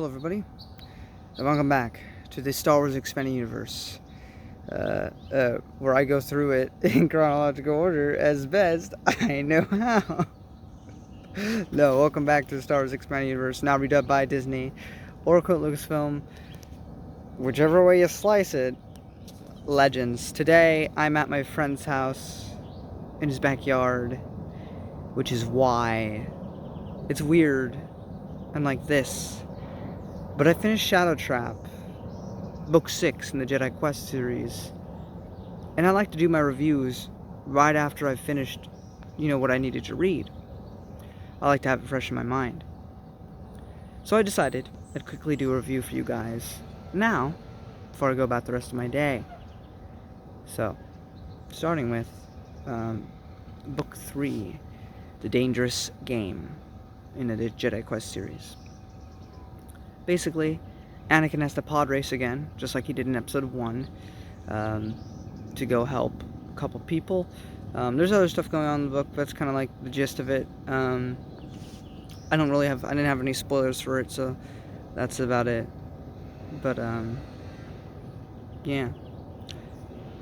Hello everybody, and welcome back to the Star Wars Expanded Universe, where I go through it in chronological order as best I know how. No, welcome back to the Star Wars Expanded Universe, now redubbed by Disney, or quote Lucasfilm, whichever way you slice it, Legends. Today, I'm at my friend's house, in his backyard, which is why it's weird, and like this. But I finished Shadow Trap, Book 6 in the Jedi Quest series, and I like to do my reviews right after I've finished, what I needed to read. I like to have it fresh in my mind. So I decided I'd quickly do a review for you guys now, before I go about the rest of my day. So, starting with Book 3, The Dangerous Game in the Jedi Quest series. Basically, Anakin has to pod race again, just like he did in Episode 1, to go help a couple people. There's other stuff going on in the book, but that's kind of like the gist of it. I didn't have any spoilers for it, so that's about it. But, yeah.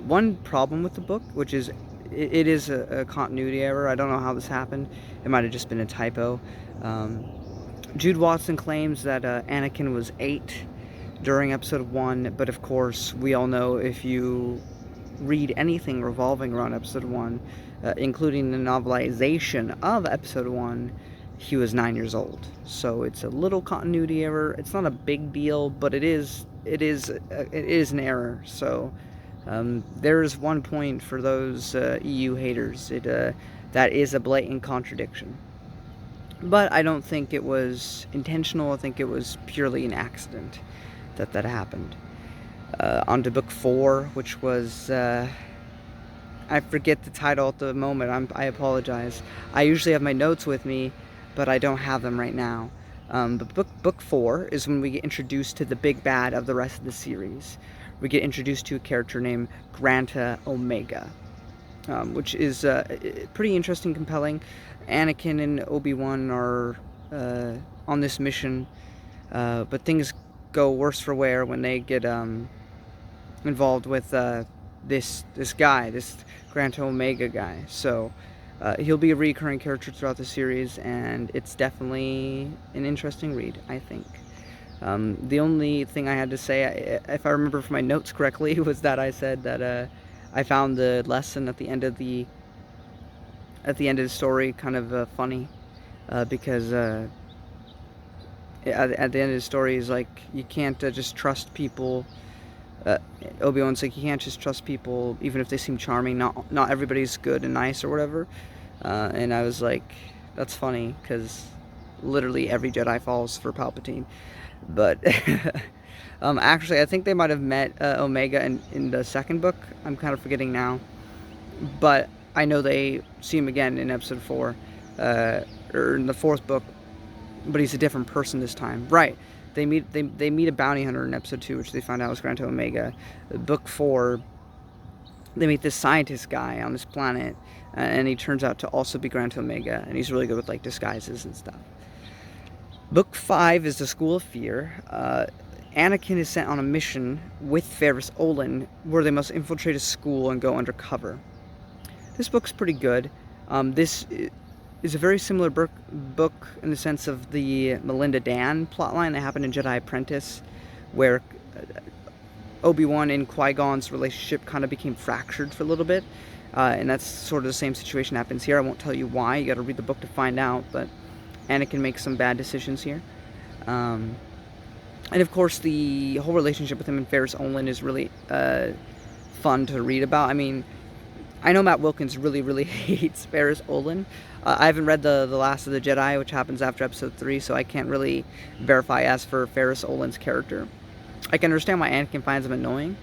One problem with the book, which is, it is a continuity error. I don't know how this happened. It might have just been a typo. Jude Watson claims that Anakin was 8 during Episode 1, but of course, we all know if you read anything revolving around Episode 1, including the novelization of Episode 1, he was 9 years old. So it's a little continuity error. It's not a big deal, but it is an error. So there's 1 point for those EU haters. That is a blatant contradiction. But I don't think it was intentional. I think it was purely an accident that happened. On to Book 4, which was... I forget the title at the moment. I apologize. I usually have my notes with me, but I don't have them right now. But Book 4 is when we get introduced to the big bad of the rest of the series. We get introduced to a character named Granta Omega, which is pretty interesting, compelling. Anakin and Obi-Wan are on this mission, but things go worse for wear when they get involved with this guy, this Granta Omega guy. So he'll be a recurring character throughout the series, and it's definitely an interesting read, I think. The only thing I had to say, if I remember from my notes correctly, was that I said that I found the lesson at the end of the story kind of funny, because at the end of the story is like, you can't just trust people. Obi-Wan's like, you can't just trust people even if they seem charming. Not everybody's good and nice or whatever. And I was like, that's funny, because literally every Jedi falls for Palpatine. But actually, I think they might have met Omega in the second book. I'm kind of forgetting now, but I know they see him again in Episode 4, or in the fourth book, but he's a different person this time. Right, they meet a bounty hunter in Episode 2, which they find out was Granta Omega. Book 4, they meet this scientist guy on this planet, and he turns out to also be Granta Omega, and he's really good with like disguises and stuff. Book 5 is the School of Fear. Anakin is sent on a mission with Ferris Olin, where they must infiltrate a school and go undercover. This book's pretty good. This is a very similar book in the sense of the Melinda Dan plotline that happened in Jedi Apprentice, where Obi-Wan and Qui-Gon's relationship kind of became fractured for a little bit. And that's sort of the same situation happens here. I won't tell you why. You gotta read the book to find out, but Anakin makes some bad decisions here. And of course, the whole relationship with him and Ferris Olin is really fun to read about. I mean, I know Matt Wilkins really hates Ferris Olin. I haven't read the Last of the Jedi, which happens after Episode 3, so I can't really verify as for Ferris Olin's character. I can understand why Anakin finds him annoying,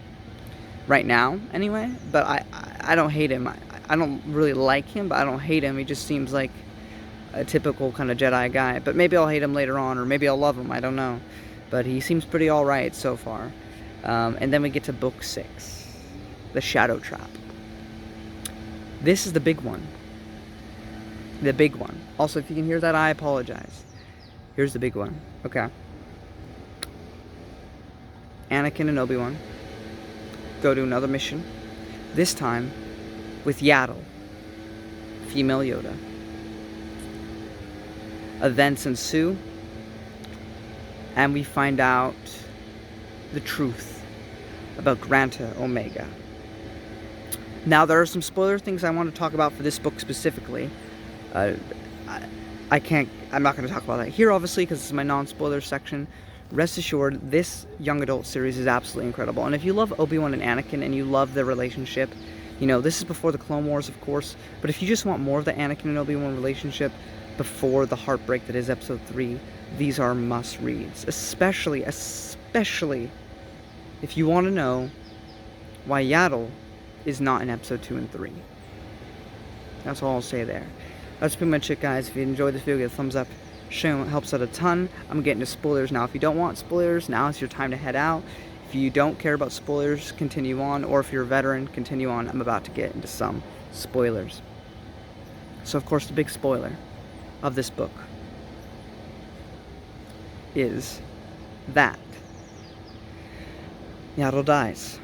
right now, anyway, but I don't hate him. I don't really like him, but I don't hate him. He just seems like a typical kind of Jedi guy. But maybe I'll hate him later on, or maybe I'll love him, I don't know. But he seems pretty alright so far. And then we get to Book 6, The Shadow Trap. This is the big one. The big one. Also, if you can hear that, I apologize. Here's the big one. Okay. Anakin and Obi-Wan go to another mission, this time with Yaddle, female Yoda. Events ensue, and we find out the truth about Granta Omega. Now, there are some spoiler things I want to talk about for this book specifically. I'm not going to talk about that here, obviously, because this is my non-spoiler section. Rest assured, this young adult series is absolutely incredible. And if you love Obi-Wan and Anakin, and you love their relationship, you know, this is before the Clone Wars, of course, but if you just want more of the Anakin and Obi-Wan relationship before the heartbreak that is Episode 3, these are must-reads. Especially if you want to know why Yaddle is not in Episode 2 and 3. That's all I'll say there. That's pretty much it, guys. If you enjoyed this video, give it a thumbs up. Sharing helps out a ton. I'm getting to spoilers now. If you don't want spoilers, now is your time to head out. If you don't care about spoilers, continue on. Or if you're a veteran, continue on. I'm about to get into some spoilers. So, of course, the big spoiler of this book is that Yaddle dies.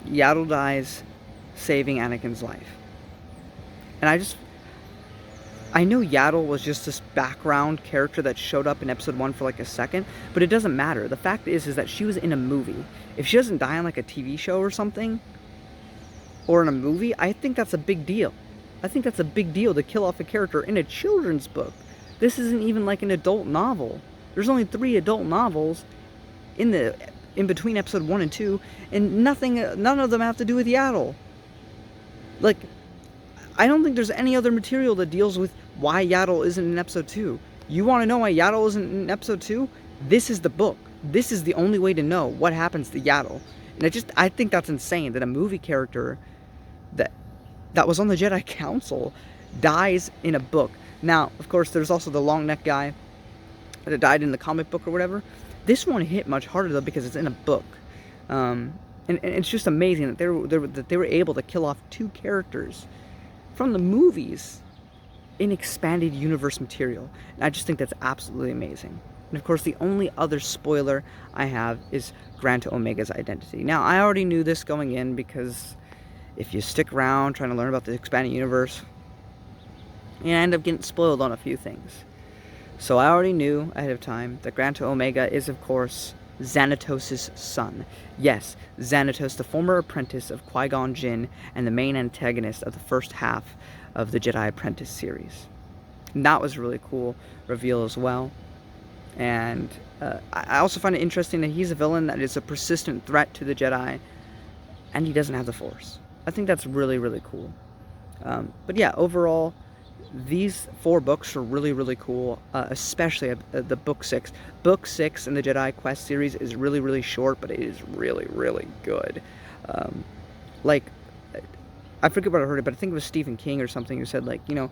Yaddle dies saving Anakin's life. And I know Yaddle was just this background character that showed up in Episode 1 for like a second, but it doesn't matter. The fact is that she was in a movie. If she doesn't die on like a TV show or something, or in a movie, I think that's a big deal. I think that's a big deal to kill off a character in a children's book. This isn't even like an adult novel. There's only 3 adult novels in between Episode 1 and 2, and none of them have to do with Yaddle. Like, I don't think there's any other material that deals with why Yaddle isn't in Episode 2. You want to know why Yaddle isn't in Episode 2? This is the book. This is the only way to know what happens to Yaddle. And I think that's insane that a movie character that was on the Jedi Council dies in a book. Now, of course, there's also the long neck guy that died in the comic book or whatever. This one hit much harder, though, because it's in a book. And it's just amazing that they were able to kill off 2 characters from the movies in expanded universe material. And I just think that's absolutely amazing. And of course, the only other spoiler I have is Granta Omega's identity. Now, I already knew this going in, because if you stick around trying to learn about the expanded universe, you end up getting spoiled on a few things. So I already knew ahead of time that Granta Omega is, of course, Xanatos' son. Yes, Xanatos, the former apprentice of Qui-Gon Jinn and the main antagonist of the first half of the Jedi Apprentice series. And that was a really cool reveal as well. And I also find it interesting that he's a villain that is a persistent threat to the Jedi, and he doesn't have the Force. I think that's really, really cool. But yeah, overall, these 4 books are really, really cool, especially the book 6. Book 6 in the Jedi Quest series is really, really short, but it is really, really good. Like, I forget what I heard, but I think it was Stephen King or something who said, like, you know,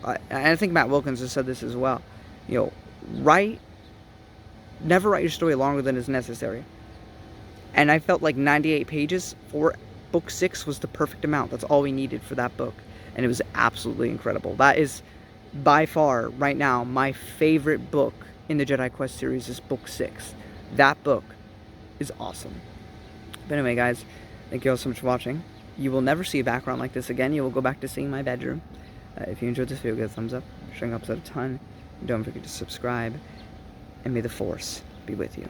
and I think Matt Wilkins has said this as well, you know, never write your story longer than is necessary. And I felt like 98 pages for book 6 was the perfect amount. That's all we needed for that book. And it was absolutely incredible. That is, by far, right now, my favorite book in the Jedi Quest series is book 6. That book is awesome. But anyway, guys, thank you all so much for watching. You will never see a background like this again. You will go back to seeing my bedroom. If you enjoyed this video, give it a thumbs up. Sharing helps out a ton. Don't forget to subscribe. And may the Force be with you.